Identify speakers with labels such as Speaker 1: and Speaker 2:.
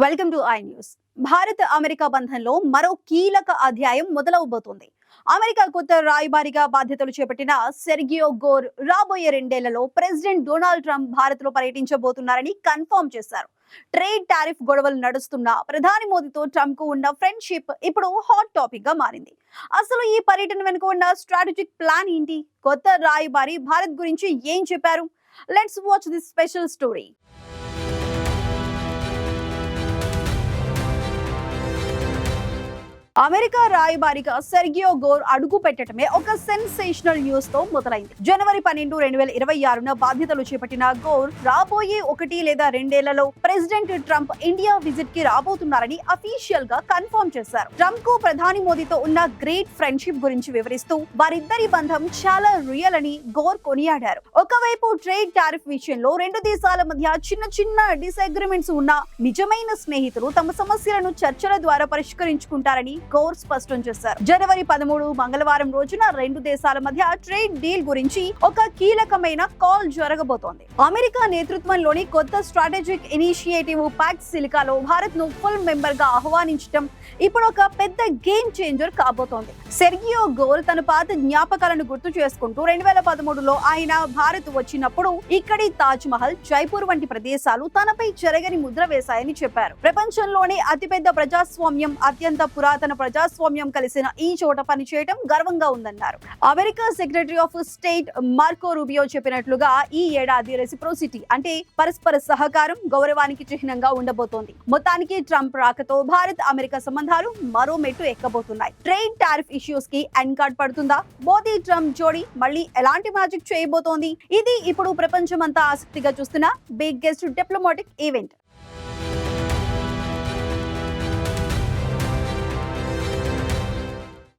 Speaker 1: Welcome to I news. Bharat America బంధంలో మరో కీలక అధ్యాయం మొదలవబోతోంది. అమెరికా కొత్త రాయబారిగా బాధ్యతలు చేపట్టిన సెర్గియో గోర్ రాబోయే 2 ఏళ్లలో ప్రెసిడెంట్ డొనాల్డ్ ట్రంప్ భారత్ లో పర్యటించబోతున్నారని కన్ఫర్మ్ చేశారు. ట్రేడ్ టారిఫ్ గొడవలు నడుస్తున్న ప్రధాని మోదీతో ట్రంప్ కు ఉన్న ఫ్రెండ్షిప్ ఇప్పుడు హాట్ టాపిక్ గా మారింది. అసలు ఈ పర్యటన వెనుక ఉన్న స్ట్రాటజిక్ ప్లాన్ ఏంటి? కొత్త రాయబారి భారత్ గురించి ఏం చెప్పారు? Let's watch this special story. America రాయబారిగా సెర్గియో గోర్ అడుగు పెట్టడమే ఒక సెన్సేషనల్ న్యూస్ తో మొదలైంది. జనవరి 12, 2026 బాధ్యతలు చేపట్టిన గోర్ రాబోయే 1 లేదా 2 ఏళ్లలో ప్రెసిడెంట్ ట్రంప్ ఇండియా విజిట్ కి రాబోతున్నారని అఫీషియల్ గా కన్ఫర్మ్ చేశారు. ట్రంప్ కు ప్రధాని మోదీతో ఉన్న గ్రేట్ ఫ్రెండ్షిప్ గురించి వివరిస్తూ వారిద్దరి బంధం చాలా రియల్ అని గోర్ కొనియాడారు. ఒకవైపు ట్రేడ్ టారిఫ్ విషయంలో 2 దేశాల మధ్య చిన్న డిసగ్రిమెంట్స్ ఉన్న నిజమైన స్నేహితులు తమ సమస్యలను చర్చల ద్వారా పరిష్కరించుకుంటారని గోర్ స్పష్టం చేశారు. జనవరి 13 మంగళవారం రోజున 2 దేశాల మధ్య ట్రేడ్ డీల్ గురించి ఒక కీలకమైన కాల్ జరగబోతోంది. అమెరికా నేతృత్వంలోని కొత్త స్ట్రాటజిక్ ఇనిషియేటివ్ పాక్స్ సిలికాలో భారత్ ను ఫుల్ మెంబర్ గా ఆహ్వానించడం ఇప్పుడు ఒక పెద్ద గేమ్ చేంజర్ కాబోతోంది. సెర్గియో గోర్ తన పాత జ్ఞాపకాలను గుర్తు చేసుకుంటూ 2013లో ఆయన భారత్ వచ్చినప్పుడు ఇక్కడి తాజ్ మహల్, జైపూర్ వంటి ప్రదేశాలు తనపై చెరగని ముద్ర వేశాయని చెప్పారు. ప్రపంచంలోనే అతిపెద్ద ప్రజాస్వామ్యం, అత్యంత పురాతన ప్రజాస్వామ్యం కలిసిన ఈ చోట పనిచేయడం గర్వంగా ఉందన్నారు. America secretary of state Marco Rubio చెప్పినట్లుగా ఈ ఏడాది రెసిప్రోసిటీ అంటే పరస్పర సహకారం, గౌరవానికి చిహ్నంగా ఉండబోతోంది. మొత్తానికి ట్రంప్ రాకతో భారత్ అమెరికా సంబంధాలు మరో మెట్టు ఎక్కబోతున్నాయి. ట్రేడ్ టారిఫ్ ఇష్యూస్ కి ఎండ్ కార్డ్ పడుతుందా? మోదీ ట్రంప్ జోడీ మళ్ళీ ఎలాంటి మ్యాజిక్ చేయబోతోంది? ఇది ఇప్పుడు ప్రపంచమంతా ఆసక్తిగా చూస్తున్న బిగ్గెస్ట్ డిప్లొమాటిక్ ఈవెంట్.